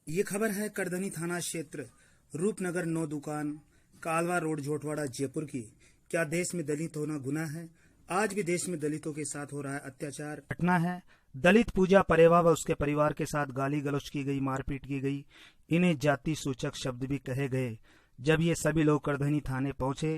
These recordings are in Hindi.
ये खबर है करधनी थाना क्षेत्र रूपनगर 9 दुकान कालवा रोड झोटवाड़ा जयपुर की। क्या देश में दलित होना गुनाह है? आज भी देश में दलितों के साथ हो रहा है अत्याचार। घटना है दलित पूजा परेवा व उसके परिवार के साथ गाली गलौज की गई, मारपीट की गई, इन्हें जाति सूचक शब्द भी कहे गए। जब ये सभी लोग करधनी थाने पहुंचे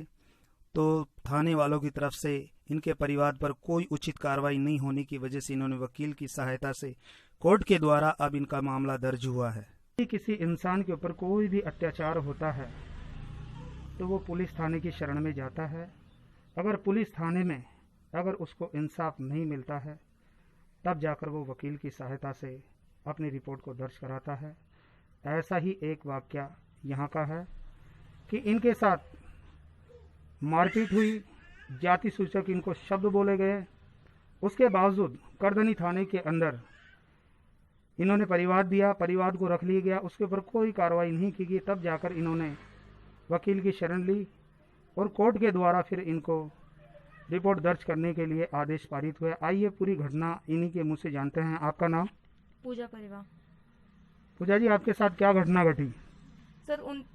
तो थाने वालों की तरफ से इनके परिवार पर कोई उचित कार्रवाई नहीं होने की वजह से इन्होंने वकील की सहायता से कोर्ट के द्वारा अब इनका मामला दर्ज हुआ है। किसी इंसान के ऊपर कोई भी अत्याचार होता है तो वो पुलिस थाने की शरण में जाता है। अगर पुलिस थाने में अगर उसको इंसाफ नहीं मिलता है तब जाकर वो वकील की सहायता से अपनी रिपोर्ट को दर्ज कराता है। ऐसा ही एक वाकया यहाँ का है कि इनके साथ मारपीट हुई, जाति सूचक इनको शब्द बोले गए। उसके बावजूद करधनी थाने के अंदर इन्होंने परिवाद दिया, परिवाद को रख लिया गया, उसके ऊपर कोई कार्रवाई नहीं की गई। तब जाकर इन्होंने वकील की शरण ली और कोर्ट के द्वारा फिर इनको रिपोर्ट दर्ज करने के लिए आदेश पारित हुआ। आइए पूरी घटना इन्हीं के मुंह से जानते हैं। आपका नाम? पूजा परिवा। पूजा जी, आपके साथ क्या घटना घटी? सर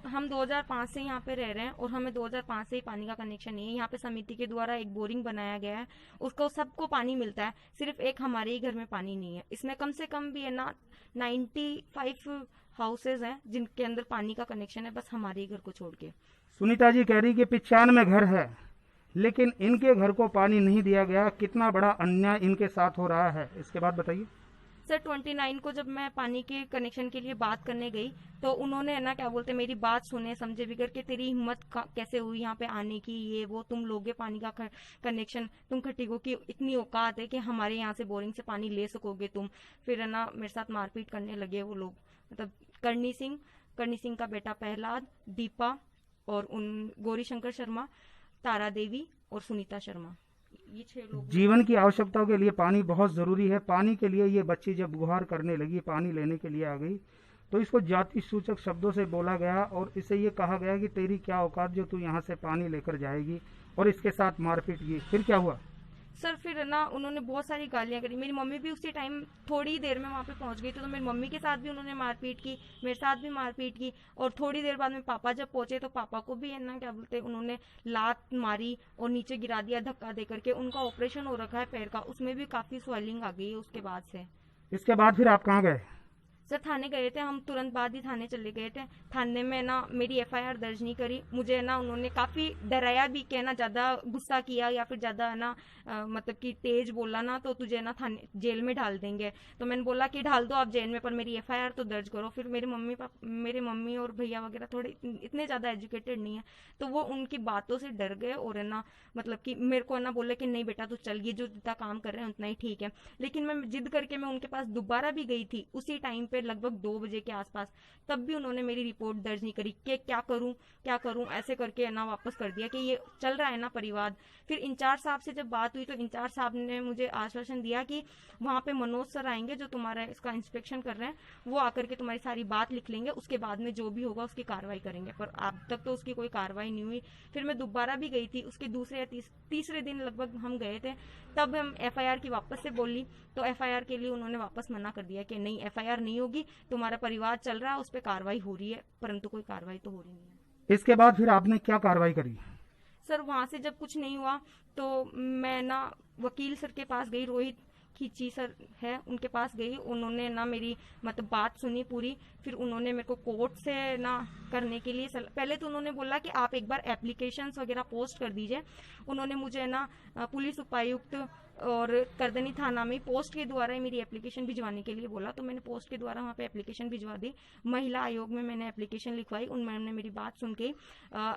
हम 2005 से यहाँ पे रह रहे हैं और हमें 2005 से ही पानी का कनेक्शन नहीं है। यहाँ पे समिति के द्वारा एक बोरिंग बनाया गया है, उसको सबको पानी मिलता है, सिर्फ एक हमारे ही घर में पानी नहीं है। इसमें कम से कम भी है ना 95 हाउसेज हैं जिनके अंदर पानी का कनेक्शन है, बस हमारे ही घर को छोड़ के। सुनीता जी कह रही कि 95 घर है लेकिन इनके घर को पानी नहीं दिया गया। कितना बड़ा अन्याय इनके साथ हो रहा है, इसके बाद बताइए। सर 29 को जब मैं पानी के कनेक्शन के लिए बात करने गई तो उन्होंने ना क्या बोलते मेरी बात सुने समझे बिगड़ के, तेरी हिम्मत कैसे हुई यहाँ पे आने की, ये वो, तुम लोगे पानी का कनेक्शन, तुम खटीगो की इतनी औकात है कि हमारे यहाँ से बोरिंग से पानी ले सकोगे तुम। फिर है ना मेरे साथ मारपीट करने लगे वो लोग, मतलब करनी सिंह का बेटा प्रहलाद, दीपा और उन गौरी शंकर शर्मा, तारा देवी और सुनीता शर्मा, ये 6 लोग। जीवन की आवश्यकताओं के लिए पानी बहुत जरूरी है। पानी के लिए ये बच्ची जब गुहार करने लगी, पानी लेने के लिए आ गई तो इसको जाति सूचक शब्दों से बोला गया और इसे ये कहा गया कि तेरी क्या औकात जो तू यहाँ से पानी लेकर जाएगी, और इसके साथ मारपीट की। फिर क्या हुआ? सर फिर ना उन्होंने बहुत सारी गालियां करी। मेरी मम्मी भी उसी टाइम थोड़ी देर में वहाँ पे पहुंच गई थी, तो मेरी मम्मी के साथ भी उन्होंने मारपीट की, मेरे साथ भी मारपीट की। और थोड़ी देर बाद में पापा जब पहुंचे तो पापा को भी है ना क्या बोलते उन्होंने लात मारी और नीचे गिरा दिया धक्का दे करके। उनका ऑपरेशन हो रखा है पैर का, उसमें भी काफी स्वेलिंग आ गई है उसके बाद से। इसके बाद फिर आप कहाँ गए? सर थाने गए थे हम, तुरंत बाद ही थाने चले गए थे। थाने में ना मेरी एफआईआर दर्ज नहीं करी, मुझे ना उन्होंने काफी डराया भी कि ना ज्यादा गुस्सा किया या फिर ज्यादा है ना मतलब कि तेज बोला ना तो तुझे ना थाने जेल में डाल देंगे। तो मैंने बोला कि डाल दो आप जेल में, पर मेरी एफआईआर तो दर्ज करो। फिर मेरे मम्मी और भैया वगैरह थोड़े इतने ज्यादा एजुकेटेड नहीं है, तो वो उनकी बातों से डर गए और है ना मतलब कि मेरे को है ना बोले कि नहीं बेटा तू चल, ये जो जितना काम कर रहे हैं उतना ही ठीक है। लेकिन मैं जिद करके मैं उनके पास दोबारा भी गई थी उसी टाइम पे लगभग 2 बजे के आसपास, तब भी उन्होंने मेरी रिपोर्ट दर्ज नहीं करी कि क्या करूं ऐसे करके ना वापस कर दिया कि ये चल रहा है ना परिवार। फिर इंचार्ज साहब से जब बात हुई तो इंचार्ज साहब ने मुझे आश्वासन दिया कि वहां पे मनोज सर आएंगे जो तुम्हारा इसका इंस्पेक्शन कर रहे हैं, वो आकर के तुम्हारी सारी बात लिख लेंगे, उसके बाद में जो भी होगा उसकी कार्रवाई करेंगे। पर अब तक तो उसकी कोई कार्रवाई नहीं हुई। फिर मैं दोबारा भी गई थी, उसके दूसरे या तीसरे दिन लगभग हम गए थे, तब हम एफआईआर की वापस से बोली तो एफआईआर के लिए उन्होंने वापस मना कर दिया कि नहीं एफआईआर नहीं होगी, तुम्हारा परिवार चल रहा है उस पर कार्रवाई हो रही है, परंतु कोई कार्रवाई तो हो रही नहीं है। इसके बाद फिर आपने क्या कार्रवाई करी? सर वहां से जब कुछ नहीं हुआ तो मैं ना वकील सर के पास गई, रोहित खींची सर है उनके पास गई। उन्होंने ना मेरी मतलब बात सुनी पूरी। फिर उन्होंने मेरे को कोर्ट से ना करने के लिए पहले तो उन्होंने बोला कि आप एक बार एप्लीकेशंस वगैरह पोस्ट कर दीजिए। उन्होंने मुझे ना पुलिस उपायुक्त और करधनी थाना में पोस्ट के द्वारा ही मेरी एप्लीकेशन भिजवाने के लिए बोला, तो मैंने पोस्ट के द्वारा वहाँ पे एप्लीकेशन भिजवा दी। महिला आयोग में मैंने एप्लीकेशन लिखवाई, उन्होंने मेरी बात सुन के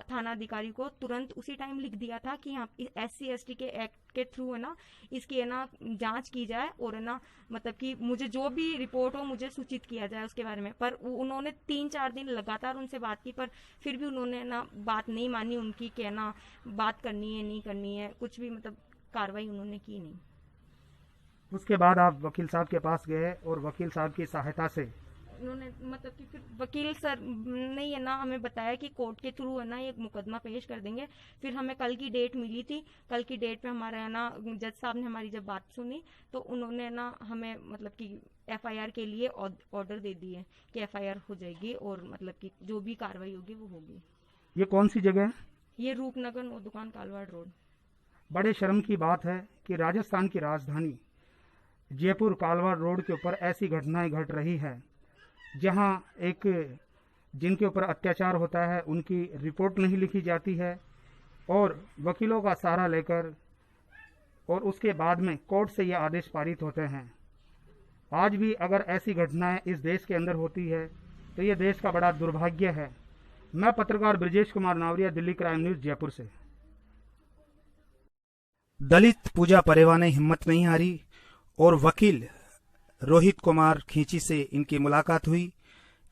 थाना अधिकारी को तुरंत उसी टाइम लिख दिया था कि यहाँ SC/ST के एक्ट के थ्रू है ना इसकी है ना जांच की जाए और है ना मतलब कि मुझे जो भी रिपोर्ट हो मुझे सूचित किया जाए उसके बारे में। पर उन्होंने 3-4 दिन लगातार उनसे बात की, पर फिर भी उन्होंने ना बात नहीं मानी उनकी कि ना बात करनी है नहीं करनी है, कुछ भी मतलब कार्रवाई उन्होंने की नहीं। उसके बाद आप वकील साहब के पास गए और वकील साहब की सहायता से उन्होंने मतलब कि फिर वकील सर ने ये ना हमें बताया कि कोर्ट के थ्रू है ना ये मुकदमा पेश कर देंगे। फिर हमें कल की डेट मिली थी। कल की डेट पे हमारा है ना जज साहब ने हमारी जब बात सुनी तो उन्होंने ना हमें मतलब कि एफआईआर के लिए ऑर्डर दे दिए कि एफआईआर हो जाएगी और मतलब कि जो भी कार्रवाई होगी वो होगी। ये कौन सी जगह है? ये रूपनगर नो दुकान कालवाड़ रोड। बड़े शर्म की बात है कि राजस्थान की राजधानी जयपुर कालवाड़ रोड के ऊपर ऐसी घटनाएं घट रही है जहां एक जिनके ऊपर अत्याचार होता है उनकी रिपोर्ट नहीं लिखी जाती है और वकीलों का सहारा लेकर और उसके बाद में कोर्ट से ये आदेश पारित होते हैं। आज भी अगर ऐसी घटनाएं इस देश के अंदर होती है तो ये देश का बड़ा दुर्भाग्य है। मैं पत्रकार ब्रजेश कुमार नावरिया, दिल्ली क्राइम न्यूज, जयपुर से। दलित पूजा परेवा ने हिम्मत नहीं हारी और वकील रोहित कुमार खींची से इनकी मुलाकात हुई।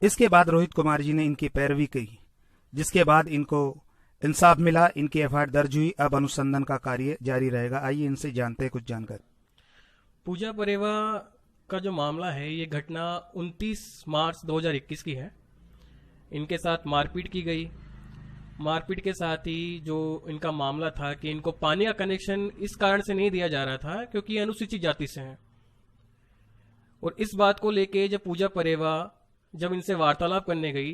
इसके बाद रोहित कुमार जी ने इनकी पैरवी की, जिसके बाद इनको इंसाफ मिला, इनकी एफआईआर दर्ज हुई। अब अनुसंधान का कार्य जारी रहेगा। आइए इनसे जानते हैं कुछ जानकारी। पूजा परेवा का जो मामला है ये घटना 29 मार्च 2021 की है। इनके साथ मारपीट की गई। मारपीट के साथ ही जो इनका मामला था कि इनको पानी का कनेक्शन इस कारण से नहीं दिया जा रहा था क्योंकि ये अनुसूचित जाति से हैं। और इस बात को लेके जब पूजा परेवा जब इनसे वार्तालाप करने गई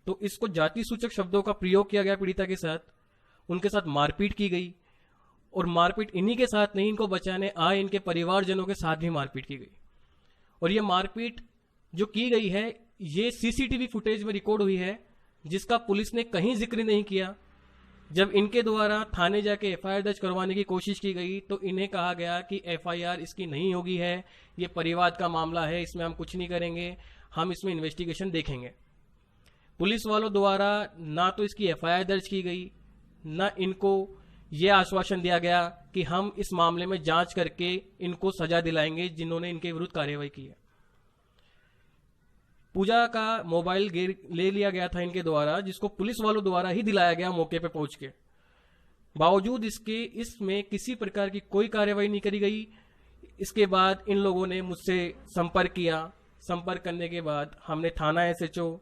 तो इसको जाति सूचक शब्दों का प्रयोग किया गया पीड़िता के साथ, उनके साथ मारपीट की गई। और मारपीट इन्हीं के साथ नहीं, इनको बचाने आए इनके परिवारजनों के साथ भी मारपीट की गई। और ये मारपीट जो की गई है ये सीसीटीवी फुटेज में रिकॉर्ड हुई है, जिसका पुलिस ने कहीं जिक्र नहीं किया। जब इनके द्वारा थाने जाके एफआईआर दर्ज करवाने की कोशिश की गई तो इन्हें कहा गया कि एफआईआर इसकी नहीं होगी है, ये परिवार का मामला है, इसमें हम कुछ नहीं करेंगे, हम इसमें इन्वेस्टिगेशन देखेंगे। पुलिस वालों द्वारा ना तो इसकी एफआईआर दर्ज की गई, ना इनको ये आश्वासन दिया गया कि हम इस मामले में जांच करके इनको सजा दिलाएंगे जिन्होंने इनके विरुद्ध कार्रवाई की है। पूजा का मोबाइल ले लिया गया था इनके द्वारा, जिसको पुलिस वालों द्वारा ही दिलाया गया मौके पे पहुंच के। बावजूद इसके इसमें किसी प्रकार की कोई कार्रवाई नहीं करी गई। इसके बाद इन लोगों ने मुझसे संपर्क किया। संपर्क करने के बाद हमने थाना एसएचओ,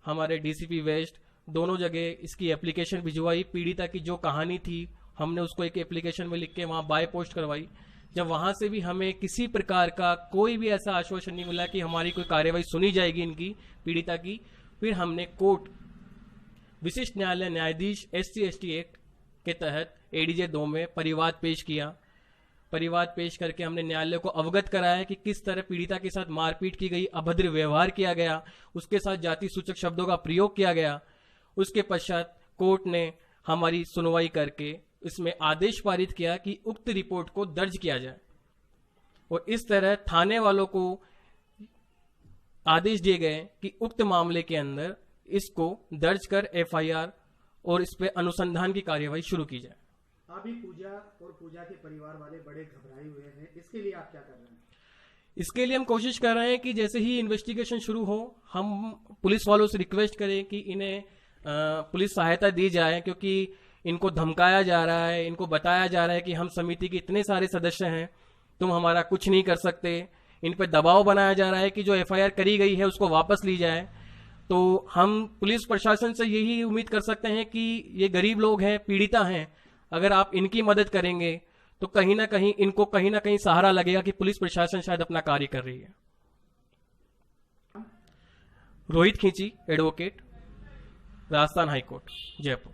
हमारे डीसीपी वेस्ट, दोनों जगह इसकी एप्लीकेशन भिजवाई। पीड़िता की जो कहानी थी हमने उसको एक एप्लीकेशन में लिख के वहां बाय पोस्ट करवाई। जब वहां से भी हमें किसी प्रकार का कोई भी ऐसा आश्वासन नहीं मिला कि हमारी कोई कार्रवाई सुनी जाएगी इनकी पीड़िता की, फिर हमने कोर्ट विशिष्ट न्यायालय न्यायाधीश SC/ST एक्ट के तहत ADJ 2 में परिवाद पेश किया। परिवाद पेश करके हमने न्यायालय को अवगत कराया कि किस तरह पीड़िता के साथ मारपीट की गई, अभद्र व्यवहार किया गया, उसके साथ जाति सूचक शब्दों का प्रयोग किया गया। उसके पश्चात कोर्ट ने हमारी सुनवाई करके इसमें आदेश पारित किया कि उक्त रिपोर्ट को दर्ज किया जाए। और इस तरह थाने वालों को आदेश दिए गए कि उक्त मामले के अंदर इसको दर्ज कर FIR और इस पे अनुसंधान की कार्यवाही शुरू की जाए। अभी पूजा और पूजा के परिवार वाले बड़े घबराए हुए हैं, इसके लिए आप क्या कर रहे हैं? इसके लिए हम कोशिश कर रहे हैं कि जैसे ही इन्वेस्टिगेशन शुरू हो हम पुलिस वालों से रिक्वेस्ट करें कि इन्हें पुलिस सहायता दी जाए, क्योंकि इनको धमकाया जा रहा है, इनको बताया जा रहा है कि हम समिति के इतने सारे सदस्य हैं, तुम हमारा कुछ नहीं कर सकते। इन पर दबाव बनाया जा रहा है कि जो FIR करी गई है उसको वापस ली जाए। तो हम पुलिस प्रशासन से यही उम्मीद कर सकते हैं कि ये गरीब लोग हैं, पीड़िता हैं, अगर आप इनकी मदद करेंगे तो कहीं ना कहीं इनको कहीं ना कहीं सहारा लगेगा कि पुलिस प्रशासन शायद अपना कार्य कर रही है। रोहित खींची, एडवोकेट, राजस्थान हाईकोर्ट, जयपुर।